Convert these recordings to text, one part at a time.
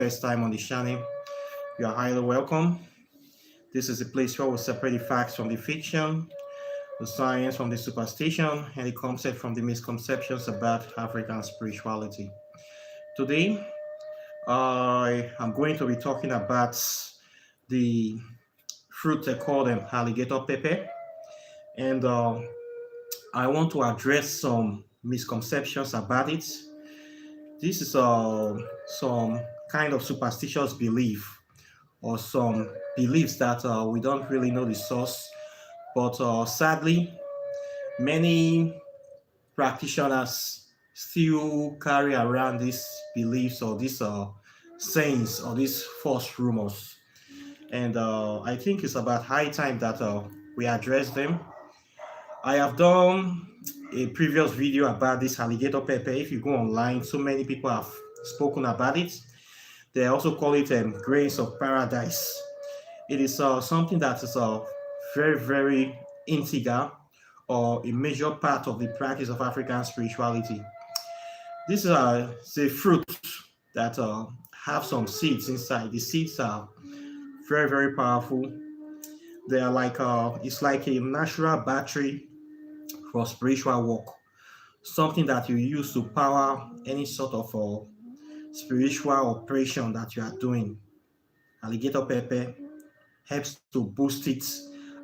first time on the channel, you are highly welcome. This is a place where we separate the facts from the fiction, the science from the superstition, and the concept from the misconceptions about African spirituality. Today, I am going to be talking about the fruit they call them alligator pepper, and I want to address some misconceptions about it. This is some kind of superstitious belief or some beliefs that we don't really know the source, but sadly, many practitioners still carry around these beliefs or these sayings or these false rumors. And I think it's about high time that we address them. I have done a previous video about this alligator pepper. If you go online, so many people have spoken about it. They also call it grains of paradise. It is something that is very, very integral or a major part of the practice of African spirituality. This is a fruit that have some seeds inside. The seeds are very, very powerful. They are like it's like a natural battery for spiritual work, something that you use to power any sort of spiritual operation that you are doing. Alligator pepper helps to boost it,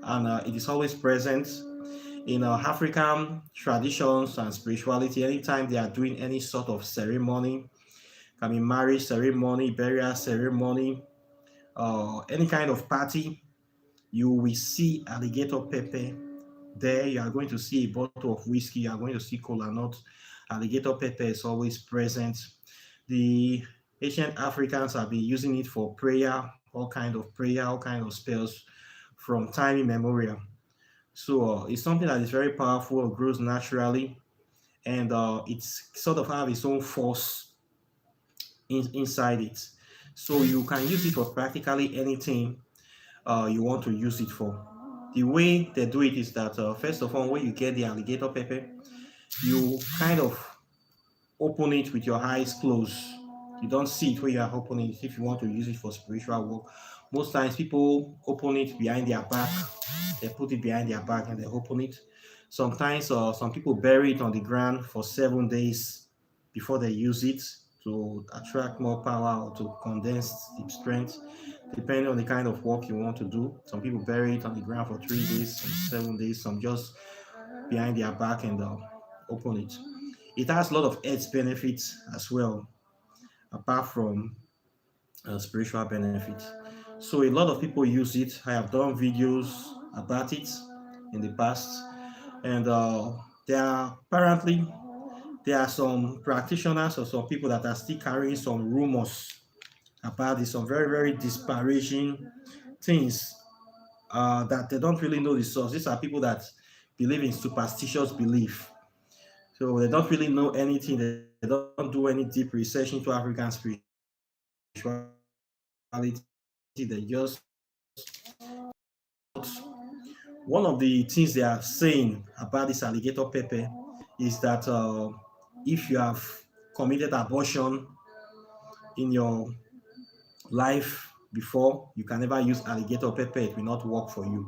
and it is always present in African traditions and spirituality. Anytime they are doing any sort of ceremony, can be marriage ceremony, burial ceremony, any kind of party, you will see alligator pepper there. You are going to see a bottle of whiskey, you are going to see cola nut. Alligator pepper is always present. The ancient Africans have been using it for prayer, all kind of spells from time immemorial. So it's something that is very powerful, grows naturally, and it's sort of have its own force inside it. So you can use it for practically anything you want to use it for. The way they do it is that first of all, when you get the alligator pepper, you kind of open it with your eyes closed. You don't see it when you are opening it if you want to use it for spiritual work. Most times people open it behind their back. They put it behind their back and they open it. Sometimes some people bury it on the ground for 7 days before they use it to attract more power or to condense the strength, depending on the kind of work you want to do. Some people bury it on the ground for 3 days, some 7 days, some just behind their back and open it. It has a lot of health benefits as well, apart from spiritual benefits. So a lot of people use it. I have done videos about it in the past, and there are some practitioners or some people that are still carrying some rumors about this, some very, very disparaging things that they don't really know the source. These are people that believe in superstitious belief. So they don't really know anything. They don't do any deep research into African spirituality. They just one of the things they are saying about this alligator pepper is that if you have committed abortion in your life before, you can never use alligator pepper. It will not work for you.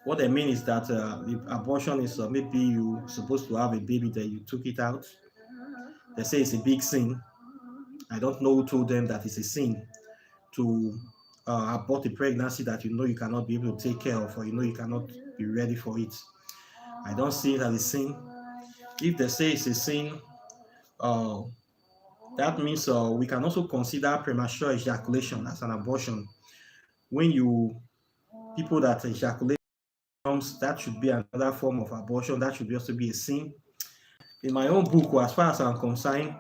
What I mean is that the abortion is maybe you supposed to have a baby that you took it out. They say it's a big sin. I don't know who told them that it's a sin to abort a pregnancy that you know you cannot be able to take care of, or you know you cannot be ready for it. I don't see it as a sin. If they say it's a sin, that means we can also consider premature ejaculation as an abortion. When people that ejaculate, that should be another form of abortion. That should also be a sin. In my own book, as far as I'm concerned,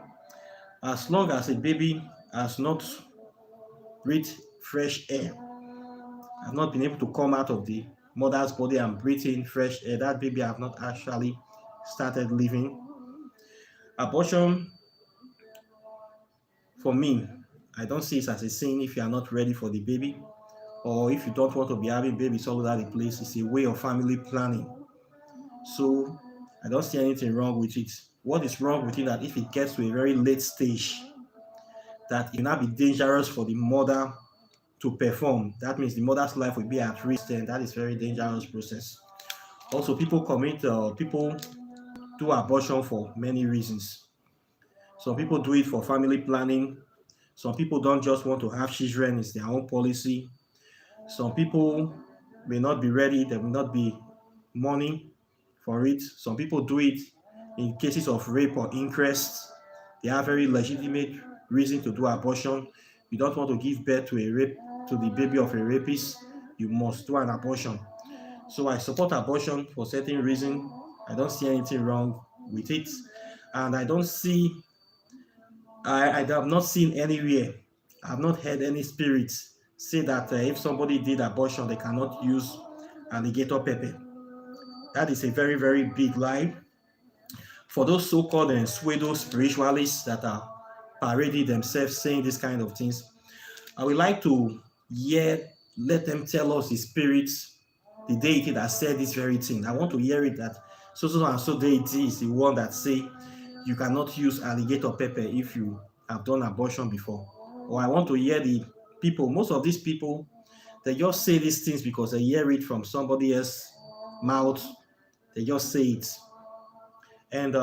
as long as a baby has not breathed fresh air, has not been able to come out of the mother's body and breathe in fresh air, that baby have not actually started living. Abortion, for me, I don't see it as a sin if you are not ready for the baby, or if you don't want to be having babies all over the place. It's a way of family planning. So I don't see anything wrong with it. What is wrong with it that if it gets to a very late stage, that it will not be dangerous for the mother to perform. That means the mother's life will be at risk, and that is very dangerous process. Also, people do abortion for many reasons. Some people do it for family planning. Some people don't just want to have children, it's their own policy. Some people may not be ready, there will not be money for it. Some people do it in cases of rape or incest. They have very legitimate reason to do abortion. You don't want to give birth to the baby of a rapist, you must do an abortion. So I support abortion for certain reason. I don't see anything wrong with it. And I have not seen anywhere, I have not heard any spirits say that if somebody did abortion, they cannot use alligator pepper. That is a very, very big lie. For those so-called pseudo spiritualists that are parading themselves saying this kind of things, I would like to let them tell us the spirits, the deity that said this very thing. I want to hear it that so and so deity is the one that say you cannot use alligator pepper if you have done abortion before. Or I want to hear the people, most of these people, they just say these things because they hear it from somebody else's mouth. They just say it. And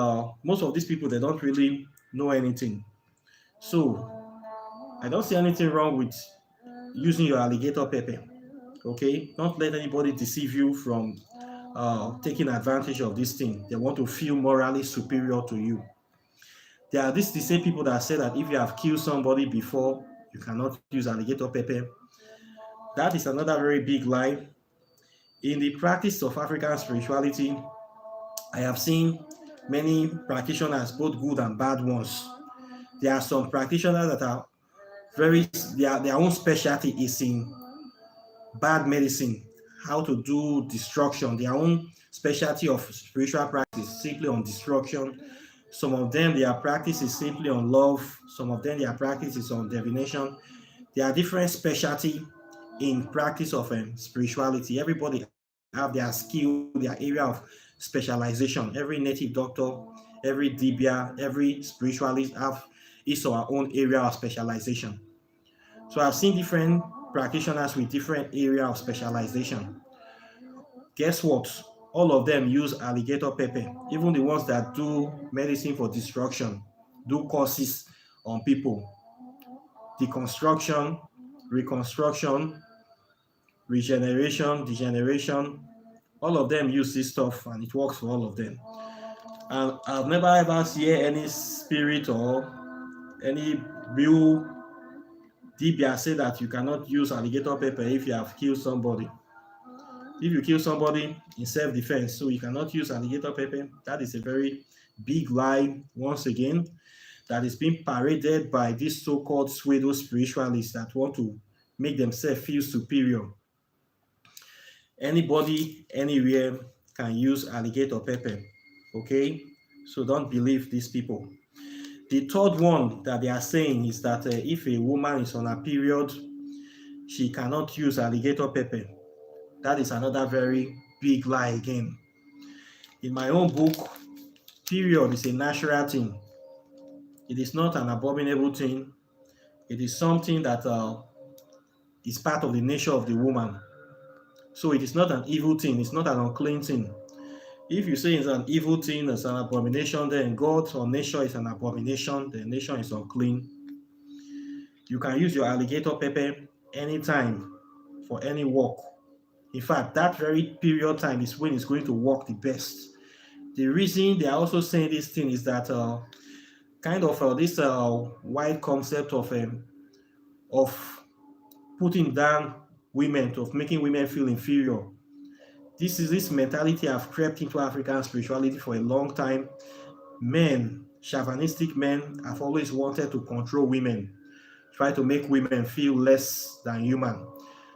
most of these people, they don't really know anything. So I don't see anything wrong with using your alligator pepper. Okay, don't let anybody deceive you from taking advantage of this thing. They want to feel morally superior to you. There are the same people that say that if you have killed somebody before, you cannot use alligator pepper. That is another very big lie. In the practice of African spirituality, I have seen many practitioners, both good and bad ones. There are some practitioners that are their own specialty is in bad medicine, how to do destruction. Their own specialty of spiritual practice simply on destruction. Some of them, their practice is simply on love. Some of them, their practice is on divination. There are different specialty in practice of spirituality. Everybody have their skill, their area of specialization. Every native doctor, every dibia, every spiritualist have his or her own area of specialization. So I've seen different practitioners with different area of specialization. Guess what? All of them use alligator pepper. Even the ones that do medicine for destruction, do courses on people. Deconstruction, reconstruction, regeneration, degeneration. All of them use this stuff and it works for all of them. And I've never ever seen any spirit or any real Dibia say that you cannot use alligator pepper if you have killed somebody. If you kill somebody in self-defense, so you cannot use alligator pepper. That is a very big lie, once again, that is being paraded by these so-called pseudo spiritualists that want to make themselves feel superior. Anybody, anywhere can use alligator pepper, okay? So don't believe these people. The third one that they are saying is that if a woman is on a period, she cannot use alligator pepper. That is another very big lie again. In my own book, period is a natural thing. It is not an abominable thing. It is something that is part of the nature of the woman. So it is not an evil thing. It's not an unclean thing. If you say it's an evil thing, it's an abomination, then God or nature is an abomination, then nature is unclean. You can use your alligator pepper anytime for any work. In fact, that very period time is when it's going to work the best. The reason they are also saying this thing is that kind of this wide concept of putting down women, of making women feel inferior. This mentality have crept into African spirituality for a long time. Men, chauvinistic men, have always wanted to control women, try to make women feel less than human.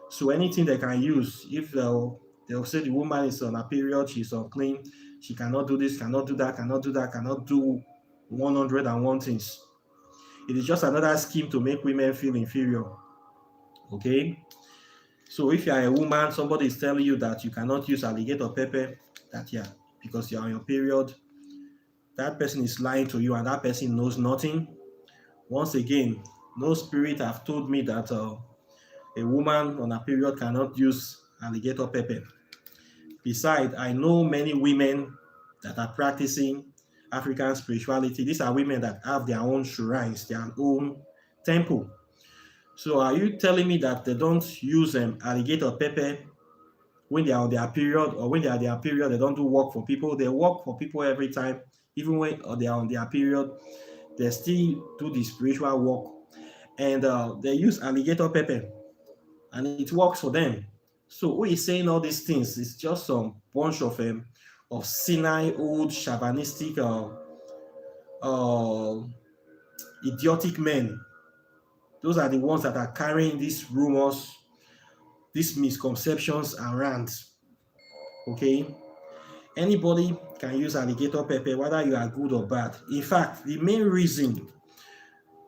So anything they can use, if they'll say the woman is on a period, she's unclean, she cannot do this, cannot do that, cannot do that, cannot do 101 things. It is just another scheme to make women feel inferior. Okay? So if you are a woman, somebody is telling you that you cannot use alligator pepper, because you're on your period, that person is lying to you and that person knows nothing. Once again, No spirit have told me that a woman on a period cannot use alligator pepper. Besides, I know many women that are practicing African spirituality. These are women that have their own shrines, their own temple. So are you telling me that they don't use alligator pepper when they are on their period, or when they are their period, they don't do work for people? They work for people every time, even when they are on their period, they still do the spiritual work, and they use alligator pepper, and it works for them. So who is saying all these things? It's just some bunch of senile, old, chauvinistic, uh, idiotic men. Those are the ones that are carrying these rumors, these misconceptions around. Okay, anybody can use alligator pepper, whether you are good or bad. In fact, the main reason,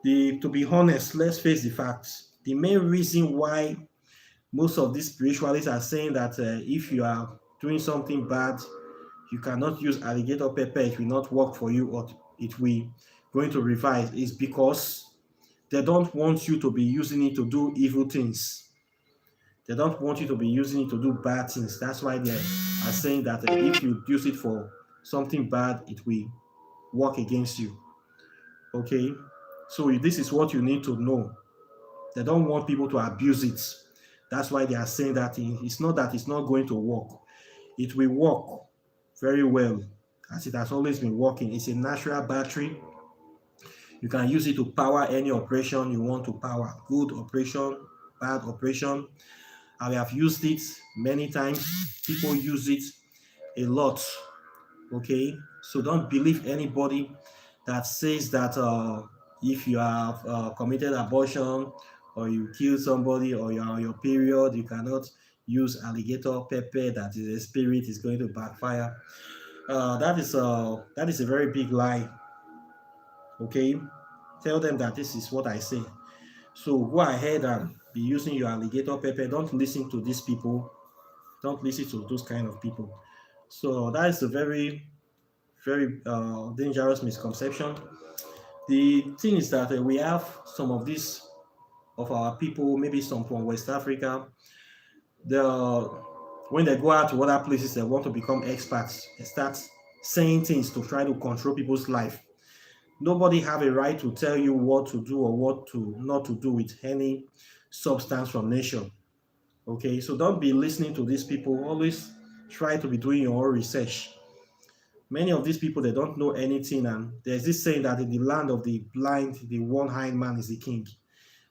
to be honest, let's face the facts. The main reason why most of these spiritualists are saying that if you are doing something bad, you cannot use alligator pepper, it will not work for you, or it will going to revise, is because they don't want you to be using it to do evil things. They don't want you to be using it to do bad things. That's why they are saying that if you use it for something bad, it will work against you. Okay, so this is what you need to know. They don't want people to abuse it. That's why they are saying that it's not that it's not going to work. It will work very well, as it has always been working. It's a natural battery. You can use it to power any operation you want to power. Good operation, bad operation. I have used it many times. People use it a lot. Okay, so don't believe anybody that says that if you have committed abortion, or you kill somebody, or you're on your period, you cannot use alligator pepper, that is a spirit, is going to backfire. That is a very big lie. Okay, tell them that this is what I say. So go ahead and be using your alligator pepper. Don't listen to these people. Don't listen to those kind of people. So that is a very, very dangerous misconception. The thing is that we have some of these of our people, maybe some from West Africa. When they go out to other places, they want to become experts. They start saying things to try to control people's life. Nobody have a right to tell you what to do or what to not to do with any substance from nature. Okay, so don't be listening to these people. Always try to be doing your own research. Many of these people, they don't know anything, and there's this saying that in the land of the blind, the one-eyed man is the king.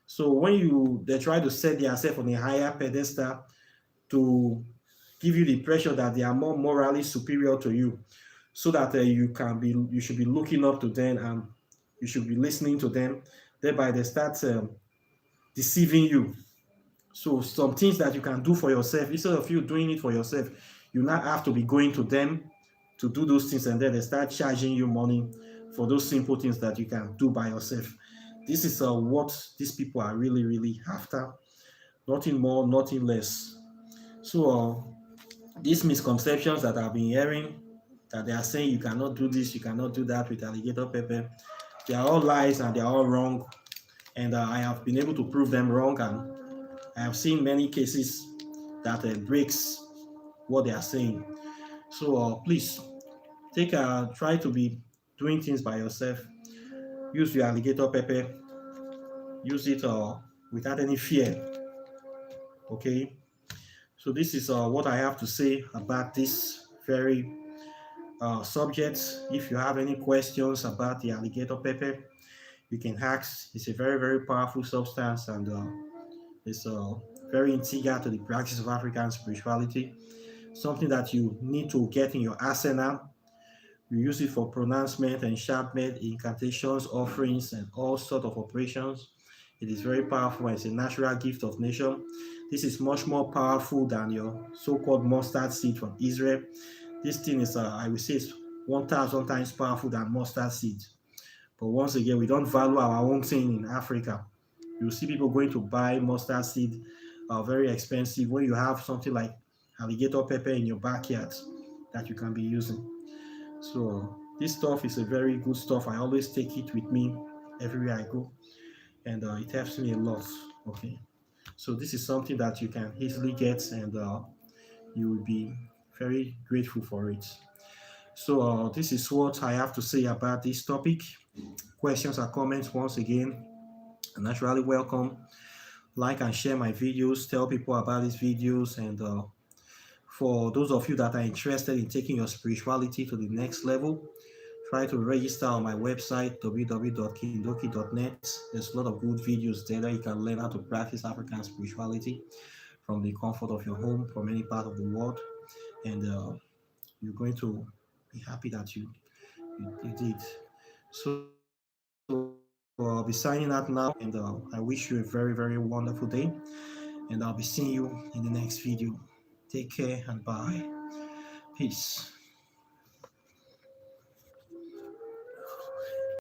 So when they try to set themselves on a higher pedestal to give you the impression that they are more morally superior to you, so that you should be looking up to them and you should be listening to them. Thereby, they start deceiving you. So some things that you can do for yourself, instead of you doing it for yourself, you now have to be going to them to do those things, and then they start charging you money for those simple things that you can do by yourself. This is what these people are really, really after. Nothing more, nothing less. So these misconceptions that I've been hearing, that they are saying you cannot do this, you cannot do that with alligator pepper, they are all lies and they are all wrong. And I have been able to prove them wrong, and I have seen many cases that breaks what they are saying. So please try to be doing things by yourself. Use your alligator pepper. Use it without any fear. Okay. So this is what I have to say about this very subject. If you have any questions about the alligator pepper, you can ask. It's a very, very powerful substance, and it's very integral to the practice of African spirituality. Something that you need to get in your arsenal. You use it for pronouncement, enchantment, incantations, offerings, and all sorts of operations. It is very powerful, and it's a natural gift of nature. This is much more powerful than your so-called mustard seed from Israel. This thing is, I would say, 1,000 times powerful than mustard seed. But once again, we don't value our own thing in Africa. You see people going to buy mustard seed, very expensive, when you have something like alligator pepper in your backyard that you can be using. So this stuff is a very good stuff. I always take it with me everywhere I go. and it helps me a lot. Okay, so this is something that you can easily get, and you will be very grateful for it. So this is what I have to say about this topic. Questions or comments, once again, are naturally welcome. Like and share my videos, tell people about these videos, and for those of you that are interested in taking your spirituality to the next level, try to register on my website www.kindoki.net. There's a lot of good videos there that you can learn how to practice African spirituality from the comfort of your home, from any part of the world, and you're going to be happy that you did. So I'll be signing out now, and I wish you a very, very wonderful day, and I'll be seeing you in the next video. Take care and bye. Peace.